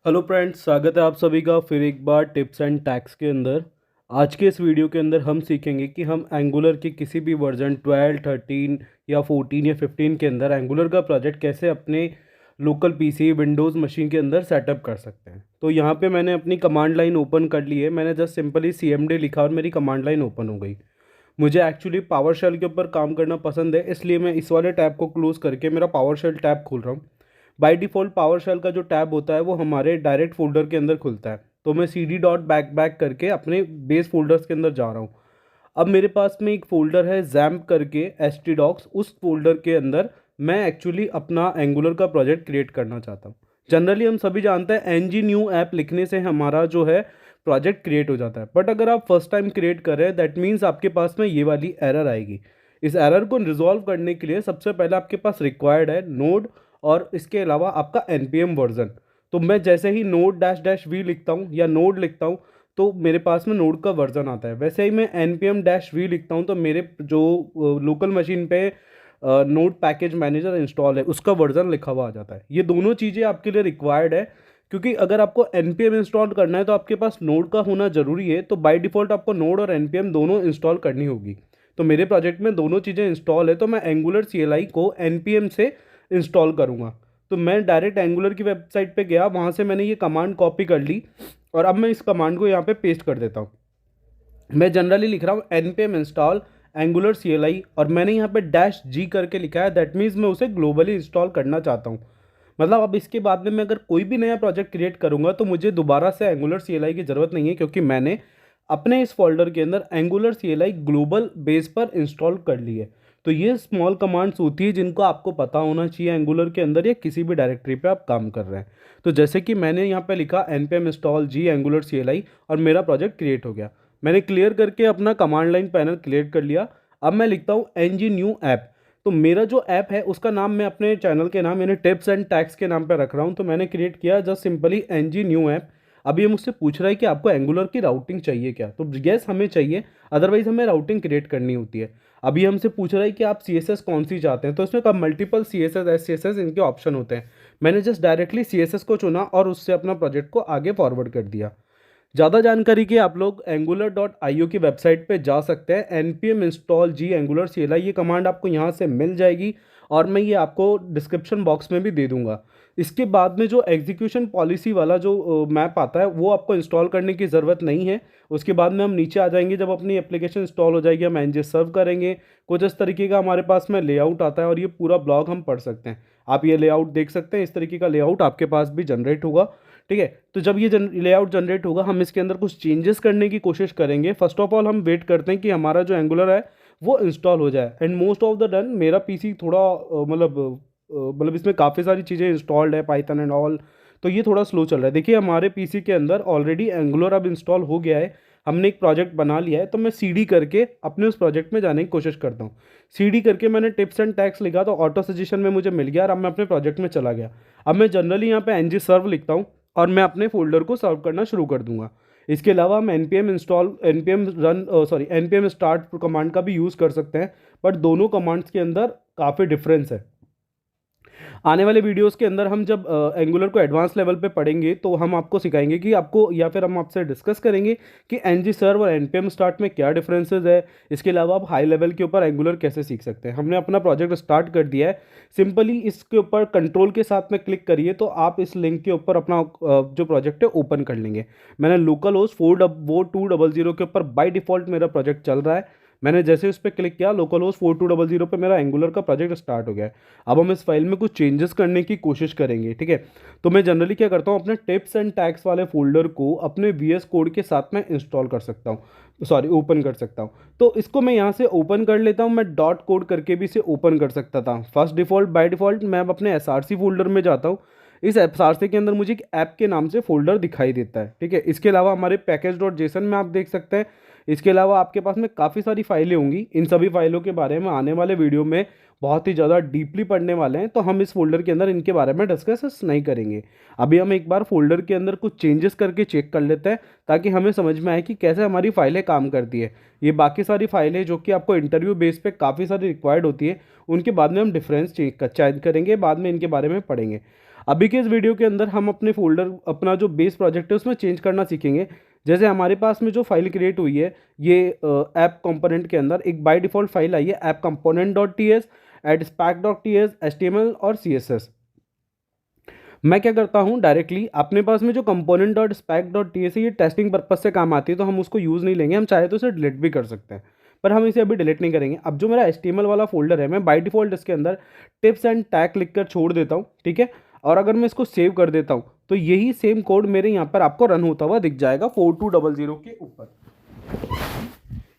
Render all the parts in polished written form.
Hello friends, स्वागत है आप सभी का फिर एक बार टिप्स एंड टैक्स के अंदर। आज के इस वीडियो के अंदर हम सीखेंगे कि हम एंगुलर के किसी भी वर्जन 12, 13 या 14 या 15 के अंदर एंगुलर का प्रोजेक्ट कैसे अपने लोकल पीसी विंडोज़ मशीन के अंदर सेटअप कर सकते हैं। तो यहाँ पे मैंने अपनी कमांड लाइन ओपन कर ली है। मैंने जस्ट सिंपली CMD लिखा और मेरी कमांड लाइन ओपन हो गई। मुझे एक्चुअली पावर शेल के ऊपर काम करना पसंद है, इसलिए मैं इस वाले टैब को क्लोज़ करके मेरा पावर शेल टैब खोल रहा हूँ। बाय डिफ़ॉल्ट पावर शेल का जो टैब होता है वो हमारे डायरेक्ट फ़ोल्डर के अंदर खुलता है। तो मैं CD डॉट बैक बैक करके अपने बेस फ़ोल्डर्स के अंदर जा रहा हूँ। अब मेरे पास में एक फ़ोल्डर है जैम्प करके htdocs। उस फ़ोल्डर के अंदर मैं एक्चुअली अपना एंगुलर का प्रोजेक्ट क्रिएट करना चाहता हूँ। जनरली हम सभी जानते हैं ng न्यू ऐप लिखने से हमारा जो है प्रोजेक्ट क्रिएट हो जाता है। बट अगर आप फर्स्ट टाइम क्रिएट कर रहे हैं दैट मीन्स आपके पास में ये वाली एरर आएगी। इस एरर को रिजॉल्व करने के लिए सबसे पहले आपके पास रिक्वायर्ड है नोड और इसके अलावा आपका npm वर्जन। तो मैं जैसे ही नोड डैश डैश वी लिखता हूँ या नोड लिखता हूँ तो मेरे पास में नोड का वर्जन आता है। वैसे ही मैं npm डैश वी लिखता हूँ तो मेरे जो लोकल मशीन पे नोड पैकेज मैनेजर इंस्टॉल है उसका वर्जन लिखा हुआ आ जाता है। ये दोनों चीज़ें आपके लिए रिक्वायर्ड है, क्योंकि अगर आपको npm इंस्टॉल करना है तो आपके पास नोड का होना ज़रूरी है। तो बाय डिफ़ॉल्ट आपको नोड और npm दोनों इंस्टॉल करनी होगी। तो मेरे प्रोजेक्ट में दोनों चीज़ें इंस्टॉल है, तो मैं एंगुलर CLI को npm से इंस्टॉल करूँगा। तो मैं डायरेक्ट एंगुलर की वेबसाइट पे गया, वहाँ से मैंने ये कमांड कॉपी कर ली और अब मैं इस कमांड को यहाँ पे पेस्ट कर देता हूँ। मैं जनरली लिख रहा हूँ npm इंस्टॉल एंगुलर CLI और मैंने यहाँ पे डैश जी करके लिखा है। दैट मीन्स मैं उसे ग्लोबली इंस्टॉल करना चाहता हूँ। मतलब अब इसके बाद में मैं अगर कोई भी नया प्रोजेक्ट क्रिएट करूँगा तो मुझे दोबारा से एंगुलर CLI की ज़रूरत नहीं है, क्योंकि मैंने अपने इस फोल्डर के अंदर एंगुलर CLI ग्लोबल बेस पर इंस्टॉल कर ली है। तो ये स्मॉल कमांड्स होती है जिनको आपको पता होना चाहिए एंगुलर के अंदर या किसी भी डायरेक्टरी पे आप काम कर रहे हैं। तो जैसे कि मैंने यहाँ पे लिखा npm इंस्टॉल जी एंगुलर CLI और मेरा प्रोजेक्ट क्रिएट हो गया। मैंने क्लियर करके अपना कमांड लाइन पैनल क्लियर कर लिया। अब मैं लिखता हूँ ng न्यू ऐप। तो मेरा जो ऐप है उसका नाम मैं अपने चैनल के नाम यानी टिप्स एंड टैक्स के नाम पे रख रहा हूँ। तो मैंने क्रिएट किया just simply ng new app. अभी ये मुझसे पूछ रहा है कि आपको एंगुलर की राउटिंग चाहिए क्या, तो यस हमें चाहिए, अदरवाइज हमें राउटिंग क्रिएट करनी होती है। अभी हमसे पूछ रहा है कि आप CSS कौन सी चाहते हैं, तो इसमें कब मल्टीपल CSS SCSS इनके ऑप्शन होते हैं। मैंने जस्ट डायरेक्टली CSS को चुना और उससे अपना प्रोजेक्ट को आगे फॉरवर्ड कर दिया। ज़्यादा जानकारी के आप लोग angular.io की वेबसाइट पे जा सकते हैं। npm इंस्टॉल जी एंगुलर CLI ये कमांड आपको यहाँ से मिल जाएगी और मैं ये आपको डिस्क्रिप्शन बॉक्स में भी दे दूंगा। इसके बाद में जो एग्जीक्यूशन पॉलिसी वाला जो मैप आता है वो आपको इंस्टॉल करने की ज़रूरत नहीं है। उसके बाद में हम नीचे आ जाएंगे, जब अपनी एप्लीकेशन इंस्टॉल हो जाएगी हम ng सर्व करेंगे। कुछ इस तरीके का हमारे पास में लेआउट आता है और ये पूरा ब्लॉग हम पढ़ सकते हैं। आप ये लेआउट देख सकते हैं, इस तरीके का लेआउट आपके पास भी जनरेट होगा। ठीक है, तो जब ये लेआउट जनरेट होगा हम इसके अंदर कुछ चेंजेस करने की कोशिश करेंगे। फर्स्ट ऑफ ऑल हम वेट करते हैं कि हमारा जो एंगुलर है वो इंस्टॉल हो जाए। And most of the done मेरा पीसी थोड़ा मतलब इसमें काफ़ी सारी चीज़ें इंस्टॉल्ड है, पाइथन एंड ऑल। तो ये थोड़ा स्लो चल रहा है। देखिए हमारे पीसी के अंदर ऑलरेडी एंगुलर अब इंस्टॉल हो गया है, हमने एक प्रोजेक्ट बना लिया है। तो मैं CD करके अपने उस प्रोजेक्ट में जाने की कोशिश करता हूँ। CD करके मैंने टिप्स एंड टैक्स लिखा तो ऑटो सजेशन में मुझे मिल गया और अब मैं अपने प्रोजेक्ट में चला गया। अब मैं जनरली यहाँ पे ng सर्व लिखता हूँ और मैं अपने फोल्डर को सर्व करना शुरू कर दूंगा। इसके अलावा हम npm install npm start command का भी यूज़ कर सकते हैं, बट दोनों कमांड्स के अंदर काफ़ी डिफरेंस है। आने वाले वीडियोस के अंदर हम जब एंगुलर को एडवांस लेवल पे पढ़ेंगे तो हम आपको सिखाएंगे कि आपको, या फिर हम आपसे डिस्कस करेंगे कि ng सर्व और npm स्टार्ट में क्या डिफरेंसेस है। इसके अलावा आप हाई लेवल के ऊपर एंगुलर कैसे सीख सकते हैं। हमने अपना प्रोजेक्ट स्टार्ट कर दिया है। सिंपली इसके ऊपर कंट्रोल के साथ में क्लिक करिए तो आप इस लिंक के ऊपर अपना जो प्रोजेक्ट है ओपन कर लेंगे। मैंने लोकल होस्ट 4200 के ऊपर बाय डिफ़ॉल्ट मेरा प्रोजेक्ट चल रहा है। मैंने जैसे उस पर क्लिक किया लोकल होस्ट 4200 पे मेरा एंगुलर का प्रोजेक्ट स्टार्ट हो गया है। अब हम इस फाइल में कुछ चेंजेस करने की कोशिश करेंगे। ठीक है, तो मैं जनरली क्या करता हूँ, अपने टिप्स एंड टैक्स वाले फोल्डर को अपने VS कोड के साथ में इंस्टॉल कर सकता हूँ, सॉरी ओपन कर सकता हूँ। तो इसको मैं यहाँ से ओपन कर लेता हूँ। मैं डॉट कोड करके भी इसे ओपन कर सकता था। फर्स्ट डिफ़ॉल्ट बाय डिफ़ॉल्ट मैं अब अपने SRC फोल्डर में जाता हूँ। इस SRC के अंदर मुझे एक ऐप के नाम से फोल्डर दिखाई देता है। ठीक है, इसके अलावा हमारे पैकेज.json में आप देख सकते हैं। इसके अलावा आपके पास में काफ़ी सारी फाइलें होंगी। इन सभी फाइलों के बारे में आने वाले वीडियो में बहुत ही ज़्यादा डीपली पढ़ने वाले हैं, तो हम इस फोल्डर के अंदर इनके बारे में डिस्कस नहीं करेंगे। अभी हम एक बार फोल्डर के अंदर कुछ चेंजेस करके चेक कर लेते हैं ताकि हमें समझ में आए कि कैसे हमारी फाइलें काम करती है। ये बाकी सारी फाइलें जो कि आपको इंटरव्यू बेस पे काफ़ी सारी रिक्वायर्ड होती है, उनके बाद में हम डिफरेंस चेक करेंगे, बाद में इनके बारे में पढ़ेंगे। अभी के इस वीडियो के अंदर हम अपने फोल्डर, अपना जो बेस प्रोजेक्ट है उसमें चेंज करना सीखेंगे। जैसे हमारे पास में जो फाइल क्रिएट हुई है ये ऐप कंपोनेंट के अंदर एक बाय डिफ़ॉल्ट फाइल आई है app component dot T S at spec dot T S HTML और CSS। मैं क्या करता हूँ, डायरेक्टली अपने पास में जो component dot SPAC dot T S है ये टेस्टिंग पर्पज से काम आती है, तो हम उसको यूज़ नहीं लेंगे, हम चाहे तो इसे डिलीट भी कर सकते हैं, पर हम इसे अभी डिलीट नहीं करेंगे। अब जो मेरा HTML वाला फोल्डर है मैं बाय डिफ़ॉल्ट इसके अंदर टिप्स एंड टैग लिख कर छोड़ देता हूँ, ठीक है। और अगर मैं इसको सेव कर देता हूँ तो यही सेम कोड मेरे यहाँ पर आपको रन होता हुआ दिख जाएगा 4200 के ऊपर।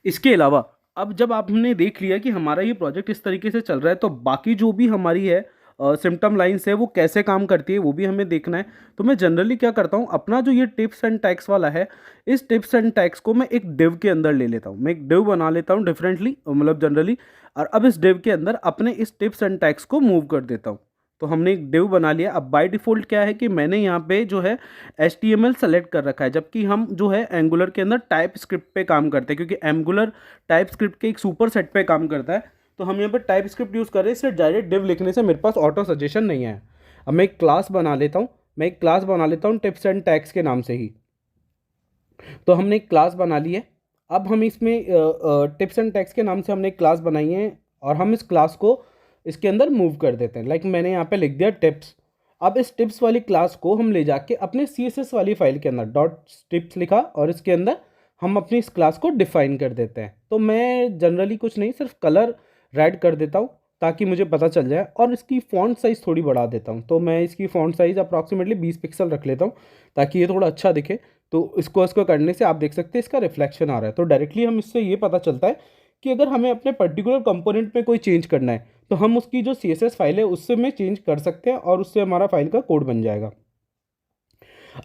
इसके अलावा अब जब आपने देख लिया कि हमारा ये प्रोजेक्ट इस तरीके से चल रहा है, तो बाकी जो भी हमारी है सिम्टम लाइन्स है वो कैसे काम करती है वो भी हमें देखना है। तो मैं जनरली क्या करता हूँ, अपना जो ये टिप्स एंड टैग्स वाला है, इस टिप्स एंड टैग्स को मैं एक डिव के अंदर ले लेता हूँ। मैं एक डिव बना लेता हूँ डिफरेंटली, मतलब जनरली। और अब इस डिव के अंदर अपने इस टिप्स एंड टैग्स को मूव कर देता हूँ। तो हमने एक डिव बना लिया। अब बाय डिफ़ॉल्ट क्या है कि मैंने यहाँ पे जो है HTML सेलेक्ट कर रखा है, जबकि हम जो है एंगुलर के अंदर टाइप स्क्रिप्ट पे काम करते हैं, क्योंकि एंगुलर टाइप स्क्रिप्ट के एक सुपर सेट पे काम करता है। तो हम यहाँ पे टाइप स्क्रिप्ट यूज़ कर रहे हैं, इससे डायरेक्ट डिव लिखने से मेरे पास ऑटो सजेशन नहीं है। अब मैं एक क्लास बना लेता हूँ, टिप्स एंड टैग्स के नाम से ही। तो हमने एक क्लास बना ली है। अब हम इसमें टिप्स एंड टैग्स के नाम से हमने एक क्लास बनाई है, और हम इस क्लास को इसके अंदर मूव कर देते हैं। लाइक मैंने यहाँ पे लिख दिया टिप्स। अब इस टिप्स वाली क्लास को हम ले जाके अपने CSS वाली फाइल के अंदर डॉट टिप्स लिखा, और इसके अंदर हम अपनी इस क्लास को डिफाइन कर देते हैं। तो मैं जनरली कुछ नहीं, सिर्फ कलर रेड कर देता हूँ ताकि मुझे पता चल जाए, और इसकी फ़ॉन्ट साइज़ थोड़ी बढ़ा देता हूँ। तो मैं इसकी फ़ॉन्ट साइज़ अप्रॉक्सीमेटली 20 पिक्सल रख लेता हूँ ताकि ये थोड़ा अच्छा दिखे। तो इसको करने से आप देख सकते हैं इसका रिफ्लेक्शन आ रहा है। तो डायरेक्टली हम इससे ये पता चलता है कि अगर हमें अपने पर्टिकुलर कंपोनेंट में कोई चेंज करना है तो हम उसकी जो CSS फाइल है उससे में चेंज कर सकते हैं, और उससे हमारा फाइल का कोड बन जाएगा।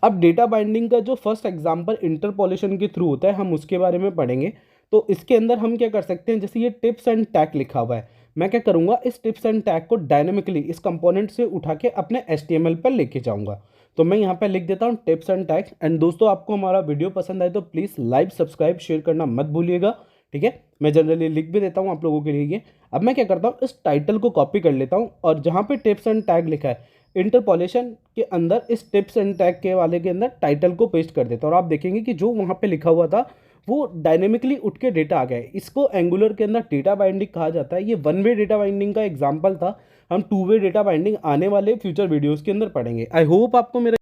अब डेटा बाइंडिंग का जो फर्स्ट एग्जांपल इंटरपोलेशन के थ्रू होता है, हम उसके बारे में पढ़ेंगे। तो इसके अंदर हम क्या कर सकते हैं, जैसे ये टिप्स एंड टैग लिखा हुआ है, मैं क्या करूँगा, इस टिप्स एंड टैग को डायनेमिकली इस कंपोनेंट से उठा के अपने HTML पर लेके जाऊँगा। तो मैं यहाँ पे लिख देता हूँ टिप्स एंड टैग्स। एंड दोस्तों, आपको हमारा वीडियो पसंद आए तो प्लीज़ लाइक, सब्सक्राइब, शेयर करना मत भूलिएगा, ठीक है। मैं जनरली लिख भी देता हूँ आप लोगों के लिए ये। अब मैं क्या करता हूँ, इस टाइटल को कॉपी कर लेता हूँ, और जहाँ पे टिप्स एंड टैग लिखा है इंटरपोलेशन के अंदर इस टिप्स एंड टैग के वाले के अंदर टाइटल को पेस्ट कर देता हूँ, और आप देखेंगे कि जो वहाँ पे लिखा हुआ था वो डायनेमिकली उठ के डेटा आ गया है। इसको एंगुलर के अंदर डेटा बाइंडिंग कहा जाता है। ये वन वे डेटा बाइंडिंग का एग्जाम्पल था। हम टू वे डेटा बाइंडिंग आने वाले फ्यूचर वीडियोज़ के अंदर पढ़ेंगे। आई होप आपको मेरा